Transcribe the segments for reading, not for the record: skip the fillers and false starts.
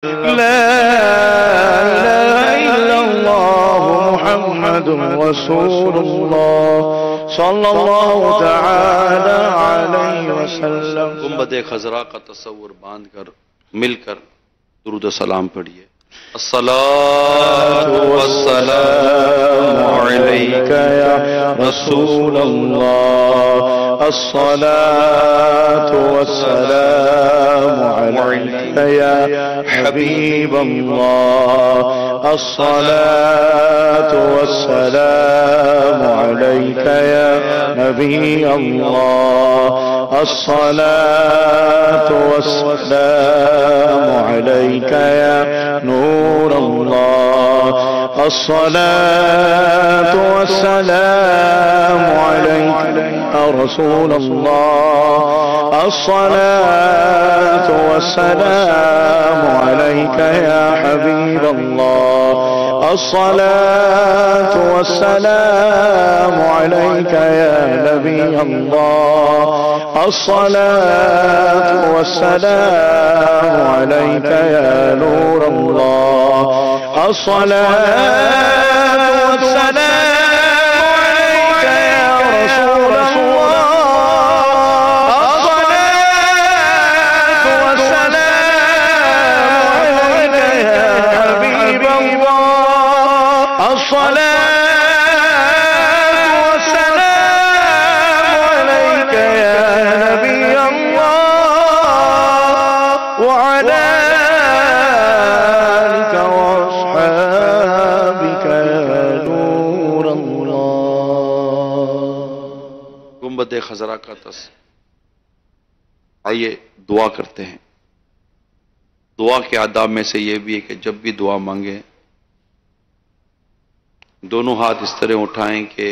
لا إله إلا الله محمد رسول الله صلی اللہ تعالی علیہ وسلم۔ گنبد خضراء کا تصور باندھ کر مل کر درود و سلام پڑھیے۔ الصلاة والسلام علیک یا رسول اللہ، الصلاة والسلام علیک یا حبیب اللہ، الصلاة والسلام علیک یا نبی اللہ، الصلاة والسلام علیک یا نور اللہ، الصلاة والسلام علیک یا رسول اللہ، الصلاة والسلام علیک یا حبیب اللہ، الصلاة والسلام علیک یا نبی اللہ، الصلاة والسلام علیک یا نور اللہ، الصلاة والسلام علیک یا رسول اللہ، الصلاة والسلام علیک یا حبیب اللہ، الصلاة والسلام علیک یا نبی اللہ، وعلى آلك وأصحابك يا نور الله۔ گنبد خضراء کا تصور۔ آئیے دعا کرتے ہیں۔ دعا کے آداب میں سے یہ بھی ہے کہ جب بھی دعا مانگیں دونوں ہاتھ اس طرح اٹھائیں کہ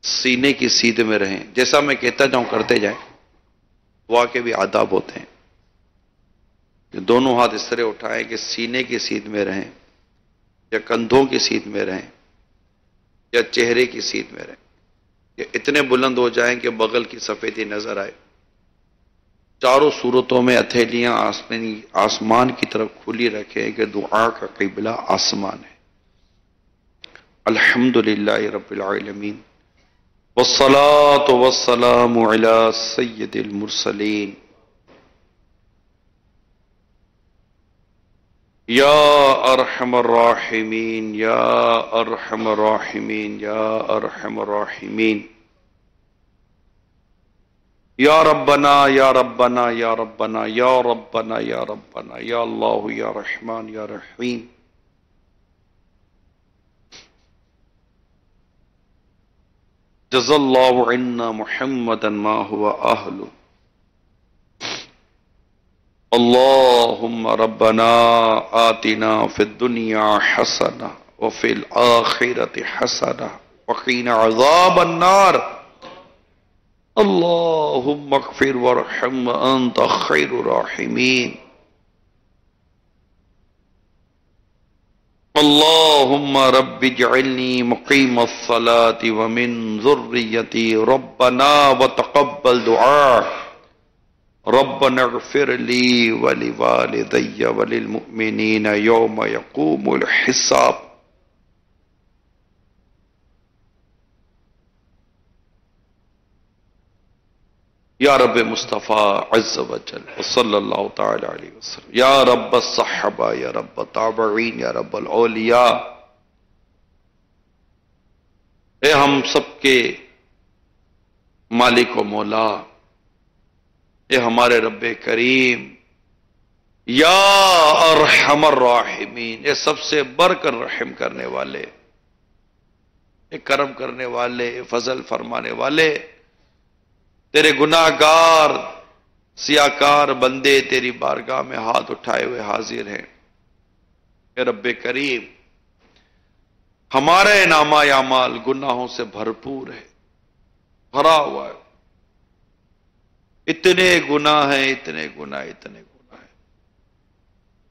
سینے کی سیدھ میں رہیں۔ جیسا میں کہتا جاؤں کرتے جائیں۔ دعا کے بھی آداب ہوتے ہیں کہ دونوں ہاتھ اس طرح اٹھائیں کہ سینے کی سیدھ میں رہیں، یا کندھوں کی سیدھ میں رہیں، یا چہرے کی سیدھ میں رہیں، یا اتنے بلند ہو جائیں کہ بغل کی سفیدی نظر آئے۔ چاروں صورتوں میں ہتھیلیاں آسمان کی طرف کھلی رکھیں کہ دعا کا قبلہ آسمان ہے۔ الحمدللہ رب العالمین، والصلاة والسلام علی سید المرسلین، یا ارحم الراحمین یا ارحم الراحمین یا ارحم الراحمین، یا ربنا یا ربنا یا ربنا یا ربنا یا ربنا یا اللہ یا رحمان یا رحیم۔ جزا اللہ عنا محمدا ما هو اہلہ، اللہم ربنا آتنا فی الدنیا حسنہ وفی الآخرۃ حسنہ وقنا عذاب النار، اللہم اغفر وارحم وانت خیر الراحمین، اللہم رب اجعلنی مقیم الصلاة ومن ذریتی ربنا وتقبل دعا، ربنا اغفر لی ولوالدی وللمؤمنین یوم یقوم الحساب۔ یا رب مصطفیٰ عز و جل وصلی اللہ تعالی علیہ وسلم، یا رب الصحابہ یا رب التابعین یا رب الاولیاء، اے ہم سب کے مالک و مولا، اے ہمارے رب کریم، یا ارحم الراحمین، اے سب سے بڑھ کر رحم کرنے والے، اے کرم کرنے والے، اے فضل فرمانے والے، تیرے گناہ گار سیاکار بندے تیری بارگاہ میں ہاتھ اٹھائے ہوئے حاضر ہیں۔ اے رب کریم، ہمارے نامہ اعمال گناہوں سے بھرپور ہے، بھرا ہوا ہے، اتنے گناہ ہیں، اتنے گناہ ہیں۔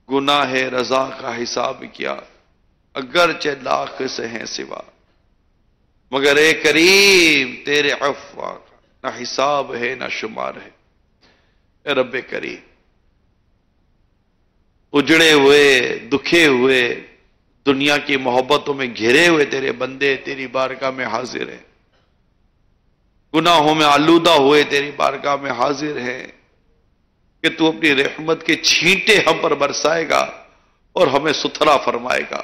گناہ رضا کا حساب کیا اگرچہ لاکھ سے ہیں سوا، مگر اے کریم تیرے عفو کا نہ حساب ہے نہ شمار ہے۔ اے رب کریم، اجڑے ہوئے دکھے ہوئے دنیا کی محبتوں میں گھرے ہوئے تیرے بندے تیری بارگاہ میں حاضر ہیں، گناہوں میں آلودہ ہوئے تیری بارگاہ میں حاضر ہیں کہ تو اپنی رحمت کے چھینٹے ہم پر برسائے گا اور ہمیں ستھرا فرمائے گا۔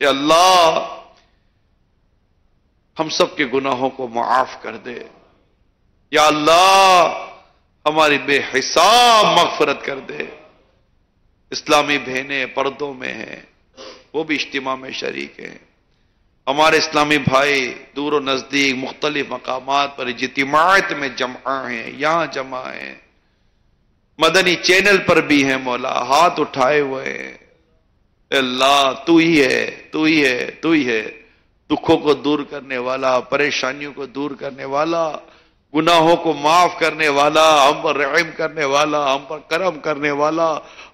اے اللہ ہم سب کے گناہوں کو معاف کر دے، یا اللہ ہماری بے حساب مغفرت کر دے۔ اسلامی بہنیں پردوں میں ہیں، وہ بھی اجتماع میں شریک ہیں، ہمارے اسلامی بھائی دور و نزدیک مختلف مقامات پر اجتماعات میں جمع ہیں، یہاں جمع ہیں، مدنی چینل پر بھی ہیں، مولا ہاتھ اٹھائے ہوئے ہیں۔ اے اللہ تو ہی ہے، تو ہی ہے، تو ہی ہے، دکھوں کو دور کرنے والا، پریشانیوں کو دور کرنے والا، گناہوں کو معاف کرنے والا، ہم پر رحم کرنے والا، ہم پر کرم کرنے والا،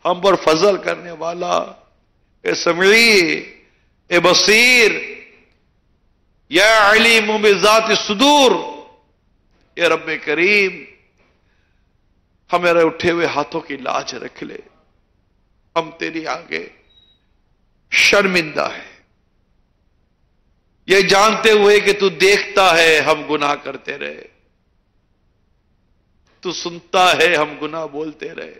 ہم پر فضل کرنے والا۔ اے سمیع، اے بصیر، یا علیم بذات الصدور، اے رب کریم ہمارے اٹھے ہوئے ہاتھوں کی لاج رکھ لے، ہم تیری آگے شرمندہ ہے، یہ جانتے ہوئے کہ تو دیکھتا ہے ہم گناہ کرتے رہے، تو سنتا ہے ہم گناہ بولتے رہے،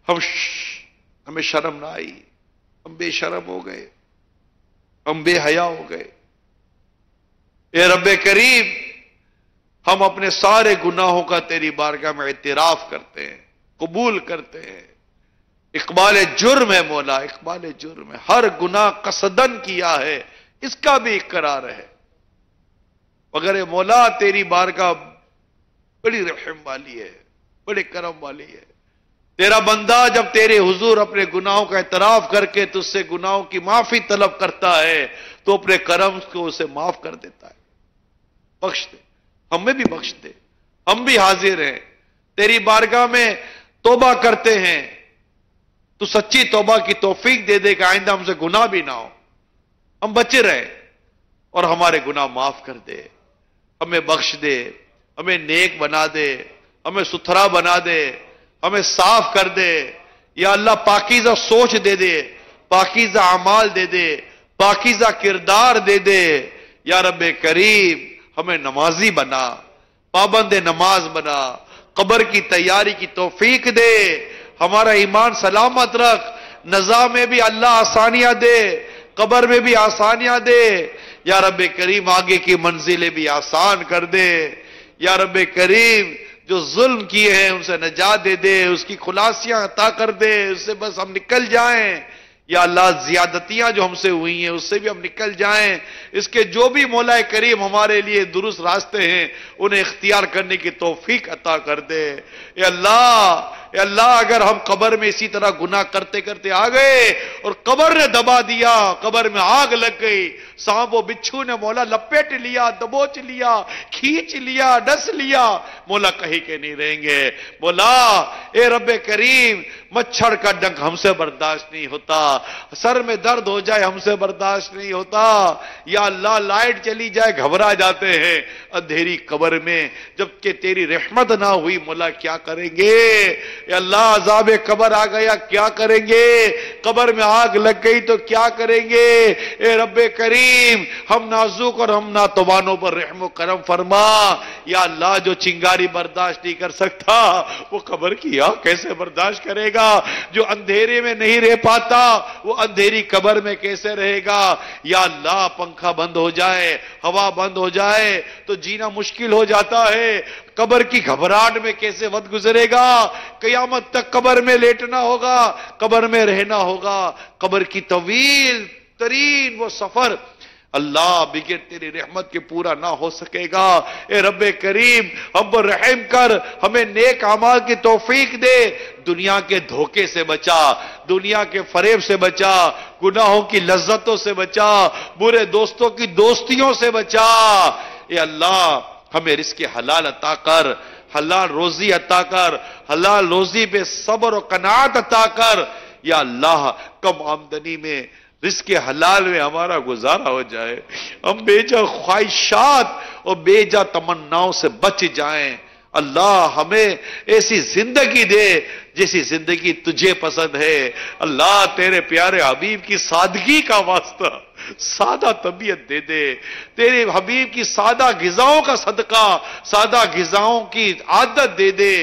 ہمیں شرم نہ آئی، ہم بے شرم ہو گئے، ہم بے حیا ہو گئے۔ اے رب کریم ہم اپنے سارے گناہوں کا تیری بارگاہ میں اعتراف کرتے ہیں، قبول کرتے ہیں۔ اقبال جرم ہے مولا، اقبال جرم ہے، ہر گناہ قصدن کیا ہے اس کا بھی اقرار ہے، مگر اے مولا تیری بارگاہ بڑی رحم والی ہے، بڑے کرم والی ہے۔ تیرا بندہ جب تیرے حضور اپنے گناہوں کا اعتراف کر کے تجھ سے گناہوں کی معافی طلب کرتا ہے تو اپنے کرم کو اسے معاف کر دیتا ہے، بخش دے، ہمیں بھی بخش دے، ہم بھی حاضر ہیں تیری بارگاہ میں، توبہ کرتے ہیں، تو سچی توبہ کی توفیق دے دے کہ آئندہ ہم سے گناہ بھی نہ ہو، ہم بچے رہے اور ہمارے گناہ معاف کر دے، ہمیں بخش دے، ہمیں نیک بنا دے، ہمیں ستھرا بنا دے، ہمیں صاف کر دے، یا اللہ پاکیزہ سوچ دے دے، پاکیزہ اعمال دے دے، پاکیزہ کردار دے دے، یا رب کریم ہمیں نمازی بنا، پابند نماز بنا، قبر کی تیاری کی توفیق دے، ہمارا ایمان سلامت رکھ، نظام میں بھی اللہ آسانیاں دے، قبر میں بھی آسانیاں دے، یا رب کریم آگے کی منزلیں بھی آسان کر دے، یا رب کریم جو ظلم کیے ہیں ان سے نجات دے دے، اس کی خلاصیاں عطا کر دے، اس سے بس ہم نکل جائیں، یا اللہ زیادتیاں جو ہم سے ہوئی ہیں اس سے بھی ہم نکل جائیں، اس کے جو بھی مولا کریم ہمارے لیے درست راستے ہیں انہیں اختیار کرنے کی توفیق عطا کر دے۔ اے اللہ اگر ہم قبر میں اسی طرح گناہ کرتے کرتے آ گئے اور قبر نے دبا دیا، قبر میں آگ لگ گئی، سانپ و بچھو نے مولا لپیٹ لیا، دبوچ لیا، کھینچ لیا، ڈس لیا، مولا کہیں کے نہیں رہیں گے۔ مولا اے رب کریم مچھر کا ڈنک ہم سے برداشت نہیں ہوتا، سر میں درد ہو جائے ہم سے برداشت نہیں ہوتا، یا اللہ لائٹ چلی جائے گھبرا جاتے ہیں، اندھیری قبر میں جبکہ تیری رحمت نہ ہوئی مولا کیا کریں گے؟ یا اللہ عذاب قبر آ گیا کیا کریں گے؟ قبر میں آگ لگ گئی تو کیا کریں گے؟ اے رب کریم ہم نازک اور ہم ناتوانوں پر رحم و کرم فرما، یا اللہ جو چنگاری برداشت نہیں کر سکتا وہ قبر کی آگ کیسے برداشت کرے گا؟ جو اندھیرے میں نہیں رہ پاتا وہ اندھیری قبر میں کیسے رہے گا؟ یا اللہ پنکھا بند ہو جائے، ہوا بند ہو جائے تو جینا مشکل ہو جاتا ہے، قبر کی گھبراہٹ میں کیسے وقت گزرے گا؟ قیامت تک قبر میں لیٹنا ہوگا، قبر میں رہنا ہوگا، قبر کی طویل ترین وہ سفر اللہ بغیر تیری رحمت کے پورا نہ ہو سکے گا۔ اے رب کریم ہم پر رحم کر، ہمیں نیک اعمال کی توفیق دے، دنیا کے دھوکے سے بچا، دنیا کے فریب سے بچا، گناہوں کی لذتوں سے بچا، برے دوستوں کی دوستیوں سے بچا۔ اے اللہ ہمیں رزق حلال عطا کر، حلال روزی عطا کر، حلال روزی پہ صبر و قناعت عطا کر، یا اللہ کم آمدنی میں رزق حلال میں ہمارا گزارا ہو جائے، ہم بے جا خواہشات اور بے جا تمناؤں سے بچ جائیں۔ اللہ ہمیں ایسی زندگی دے جیسی زندگی تجھے پسند ہے. اللہ تیرے پیارے حبیب کی سادگی کا واسطہ سادہ طبیعت دے دے. تیرے حبیب کی سادہ غذاؤں کا صدقہ سادہ غذاؤں کی عادت دے دے.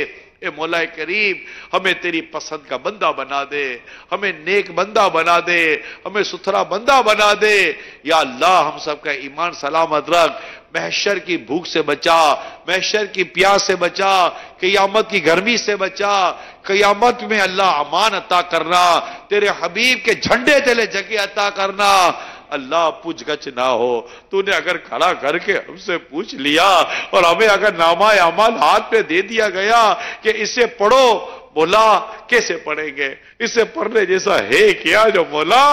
اے مولا کریم ہمیں تیری پسند کا بندہ بنا دے, ہمیں نیک بندہ بنا دے, ہمیں ستھرا بندہ بنا دے. یا اللہ ہم سب کا ایمان سلامت رکھ, محشر کی بھوک سے بچا, محشر کی پیاس سے بچا, قیامت کی گرمی سے بچا. قیامت میں اللہ امان عطا کرنا, تیرے حبیب کے جھنڈے تلے جگہ عطا کرنا. اللہ پوچھ گچھ نہ ہو, تو نے اگر کھڑا کر کے ہم سے پوچھ لیا اور ہمیں اگر نامہ اعمال ہاتھ پہ دے دیا گیا کہ اسے پڑھو, مولا کیسے پڑھیں گے؟ اسے پڑھنے جیسا ہے کیا جو مولا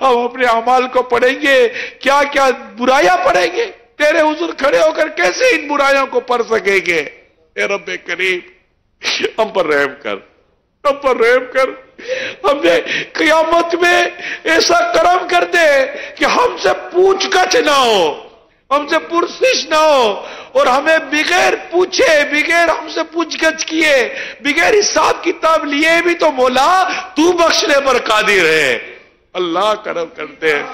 ہم اپنے اعمال کو پڑھیں گے؟ کیا کیا برائیاں پڑھیں گے؟ تیرے حضور کھڑے ہو کر کیسے ان برائیوں کو پڑھ سکیں گے؟ اے رب کریم ہم پر رحم کر, ہم پر رحم کر. ہمیں قیامت میں ایسا کرم کر دے کہ ہم سے پوچھ گچھ نہ ہو, ہم سے پرسش نہ ہو, اور ہمیں بغیر پوچھے, بغیر ہم سے پوچھ گچھ کیے, بغیر حساب کتاب لیے بھی تو مولا تو بخشنے پر قادر ہے. اللہ کرم کرتے ہیں.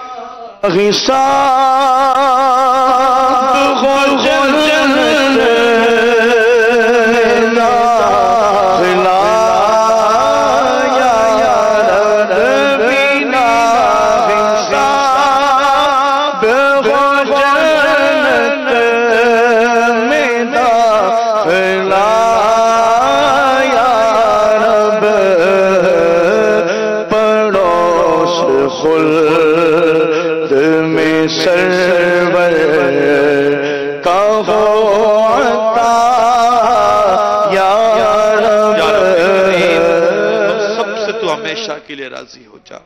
خلد میں سرور کا ہو عطا یا رب. سب سے تو ہمیشہ کے لیے راضی ہو جا,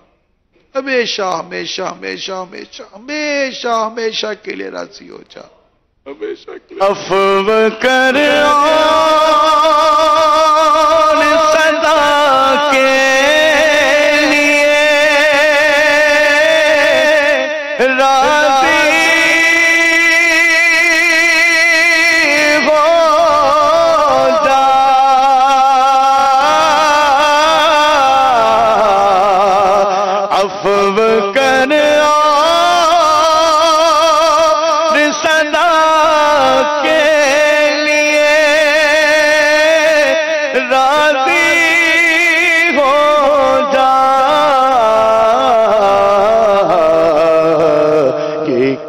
ہمیشہ ہمیشہ ہمیشہ ہمیشہ ہمیشہ ہمیشہ کے لیے راضی ہو جا, ہمیشہ کے لیے. عفو کر صدا کے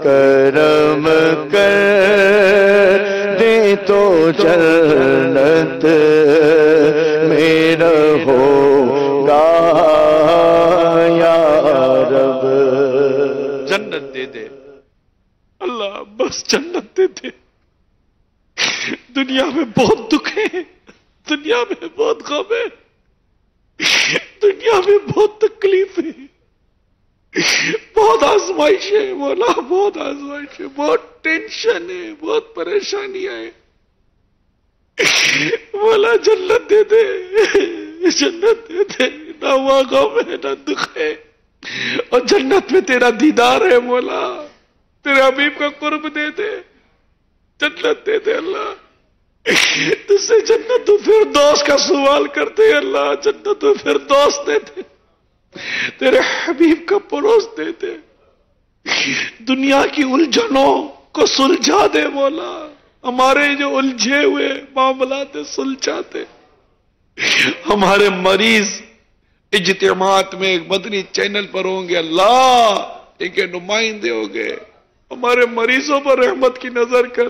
کرم کر دے تو جنت میں رہوگا یا رب. جنت دے دے اللہ, بس جنت دے دے. دنیا میں بہت دکھ ہے, دنیا میں بہت غم ہے, دنیا میں بہت تکلیف ہے, بہت آزمائش ہے مولا, بہت آزمائش ہے, بہت ٹینشن ہے, بہت پریشانیاں ہیں. مولا جنت دے دے, جنت دے دے. نہ وہ غم ہے نہ دکھ ہے, اور جنت میں تیرا دیدار ہے مولا, تیرے حبیب کا قرب دے دے, جنت دے دے اللہ. تجھ سے جنت و فردوس کا سوال کرتے ہیں اللہ, جنت و فردوس دے دے, تیرے حبیب کا پڑوس دے دے. دنیا کی الجھنوں کو سلجھا دے مولا, ہمارے جو الجھے ہوئے معاملات سلجھا دے. ہمارے مریض اجتماعات میں مدنی چینل پر ہوں گے اللہ, ان کے نمائندے ہوں گے, ہمارے مریضوں پر رحمت کی نظر کر.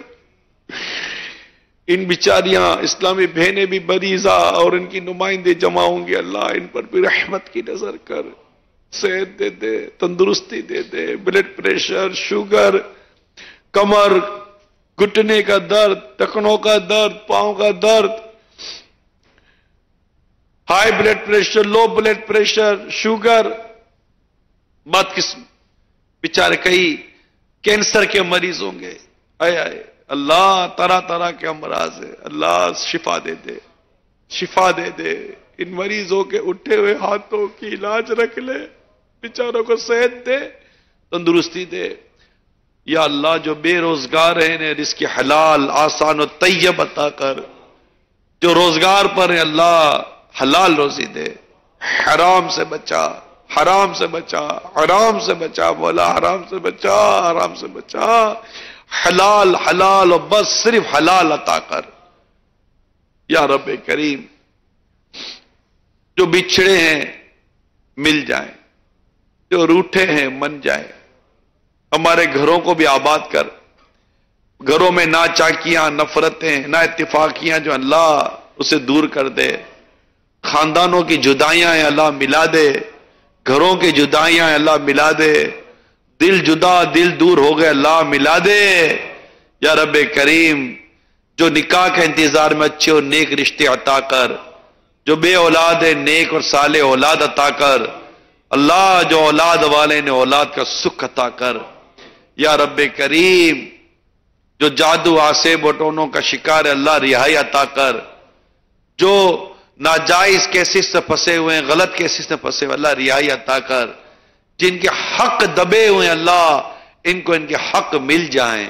ان بیچاریاں اسلامی بہنیں بھی مریضہ اور ان کی نمائندے جمع ہوں گے اللہ, ان پر بھی رحمت کی نظر کر. صحت دے دے, تندرستی دے دے. بلڈ پریشر, شوگر, کمر, گھٹنے کا درد, ٹکنوں کا درد, پاؤں کا درد, high blood pressure, low blood pressure, sugar, بات قسم بیچارے کئی کینسر کے مریض ہوں گے. آئے آئے اللہ, طرح طرح کے امراض ہے اللہ, شفا دے دے, شفا دے دے. ان مریضوں کے اٹھے ہوئے ہاتھوں کی علاج رکھ لے, بیچاروں کو صحت دے, تندرستی دے. یا اللہ جو بے روزگار ہیں انہیں رزق حلال آسان و طیب عطا کر. جو روزگار پر ہیں اللہ حلال روزی دے، حرام سے بچا، حرام سے بچا، حرام سے بچا مولا، حرام سے بچا، حرام سے بچا، حلال حلال اور بس صرف حلال عطا کر یا رب کریم۔ جو بچھڑے ہیں مل جائیں، جو روٹھے ہیں من جائیں، ہمارے گھروں کو بھی آباد کر، گھروں میں نہ چاکیاں، نفرتیں، نہ اتفاقیاں جو اللہ اسے دور کر دے، خاندانوں کی جدائیاں ہیں اللہ ملا دے، گھروں کی جدائیاں ہیں اللہ ملا دے، دل جدا دل دور ہو گئے اللہ ملا دے یا رب کریم۔ جو نکاح کے انتظار میں اچھے اور نیک رشتے عطا کر، جو بے اولاد ہے نیک اور صالح اولاد عطا کر اللہ، جو اولاد والے نے اولاد کا سکھ عطا کر یا رب کریم۔ جو جادو آسے بٹونوں کا شکار ہے اللہ رہائی عطا کر، جو ناجائز کیسز سے پھنسے ہوئے ہیں، غلط کیسز سے پھنسے ہوئے اللہ رہائی عطا کر، جن کے حق دبے ہوئے ہیں اللہ ان کو ان کے حق مل جائیں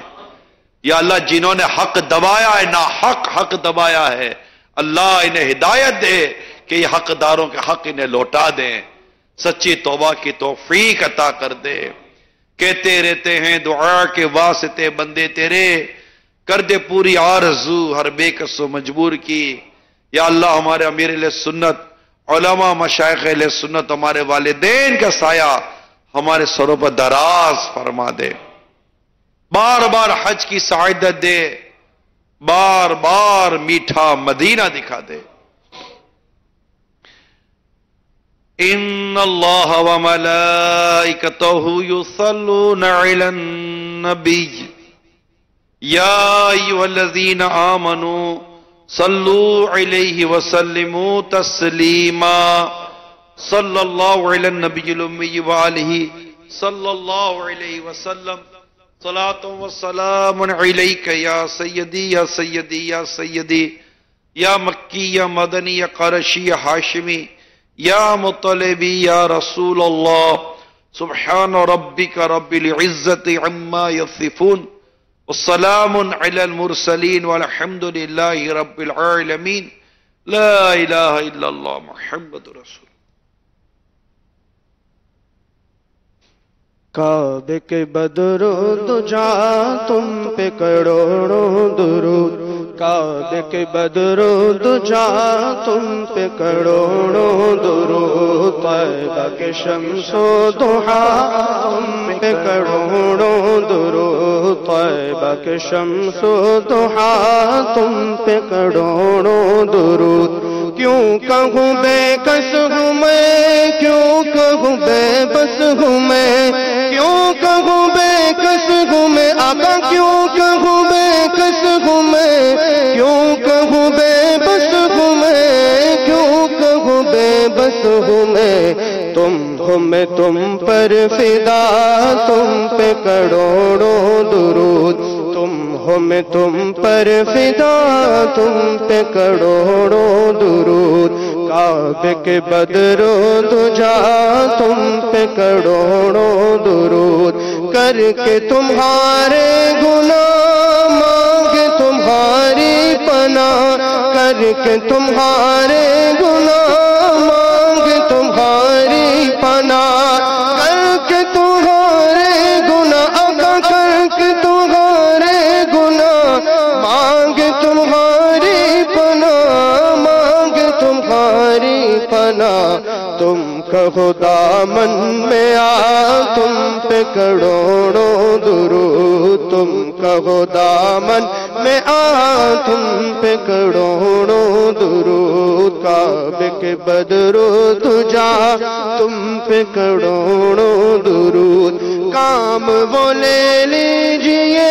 یا اللہ، جنہوں نے حق دبایا ہے نا حق دبایا ہے اللہ انہیں ہدایت دے کہ یہ حقداروں کے حق انہیں لوٹا دیں، سچی توبہ کی توفیق عطا کر دے۔ کہتے رہتے ہیں دعا کے واسطے بندے تیرے، کر دے پوری آرزو ہر بے کس و مجبور کی یا اللہ۔ ہمارے امیر اہل سنت، علماء مشائخ اہل سنت، ہمارے والدین کا سایہ ہمارے سروں پر دراز فرما دے، بار بار حج کی سعادت دے، بار بار میٹھا مدینہ دکھا دے۔ ان اللہ وملائکتہ یصلون علی النبی یا ایھا الذین آمنوا صلوا علیہ وسلموا تسلیما۔ صلی اللہ علی النبی الامی وآلہ صلی اللہ علیہ وسلم۔ صلاۃ و سلام علیک یا سیدی یا سیدی یا سیدی، یا مکی یا مدنی یا قرشی یا ہاشمی یا مطلبی یا رسول اللہ۔ سبحان ربک رب العزت عما یصفون، والسلام علی المرسلین والحمد للہ رب العالمین۔ لا الہ الا اللہ محمد رسول۔ کعبے کے بدرو دجا تم پہ کروڑوں درود، کعبے کے بدرو دجا تم پہ کروڑوں درود، طیبہ کے شمس و ضحا تم پہ کروڑوں درود، طیبہ کے شمس و ضحا تم پہ کروڑوں درود۔ کیوں کہوں بے کس ہوں میں، کیوں کہوں بے بس ہوں میں، کیوں کہوں بے کس ہوں میں آقا، کیوں کہوں بے کس ہوں میں، کیوں کہوں بے بس ہوں میں، کیوں کہوں بے بس ہوں میں۔ تم ہو میں تم پر فدا، تم پہ کروڑوں درود، تم ہو میں تم پر فدا، تم پہ کروڑوں درود۔ کعبے کے بدرو دجا تم پہ کروڑوں درود، کر کے تمہارے گناہ مانگے تمہاری پناہ، کر کے تمہارے گناہ مانگے تمہاری پناہ، کر کے تمہارے گناہ آقا، کر کے تمہارے گناہ مانگے تمہاری پناہ، مانگے تمہاری پناہ۔ تم کہو دامن میں آ تم پہ کروڑوں درود، تم کہو دامن میں آ تم پہ کروڑوں درود۔ کعبے کے بدرو دجا تم پہ کروڑوں درود۔ کام وہ لے لیجئے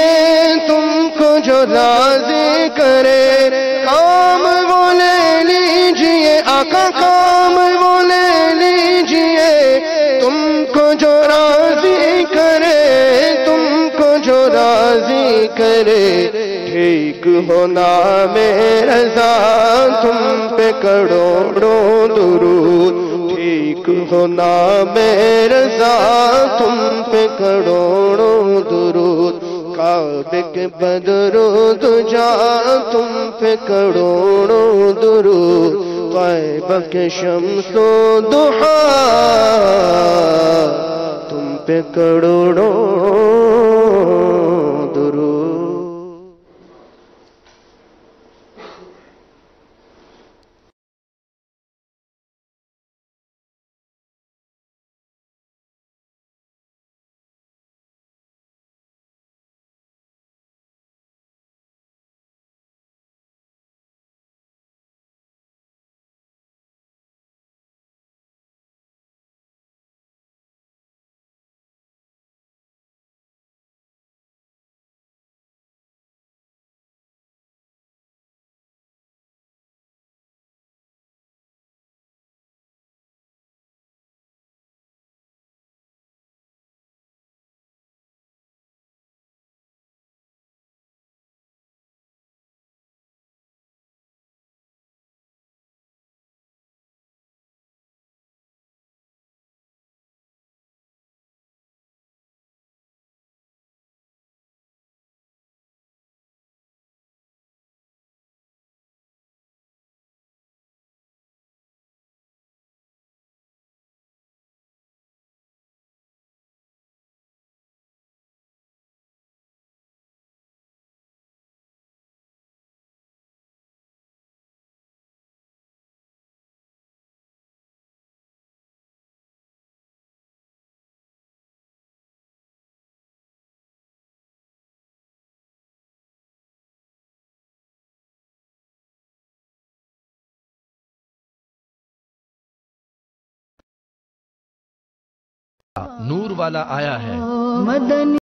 تم کو جو راضی کرے، کام وہ لے لیجئے آقا، کام وہ لے لیجئے تم کو جو راضی کرے، تم کو جو راضی کرے۔ ٹھیک ہونا میں رضا تم پہ کروڑوں درود، ٹھیک ہونا میں رضا تم پہ کروڑوں درود۔ کعبے کے بدرود جا تم پہ کروڑوں درود، طیبہ کے شمس و ضحیٰ تم پہ کروڑوں درود۔ نور والا آیا ہے۔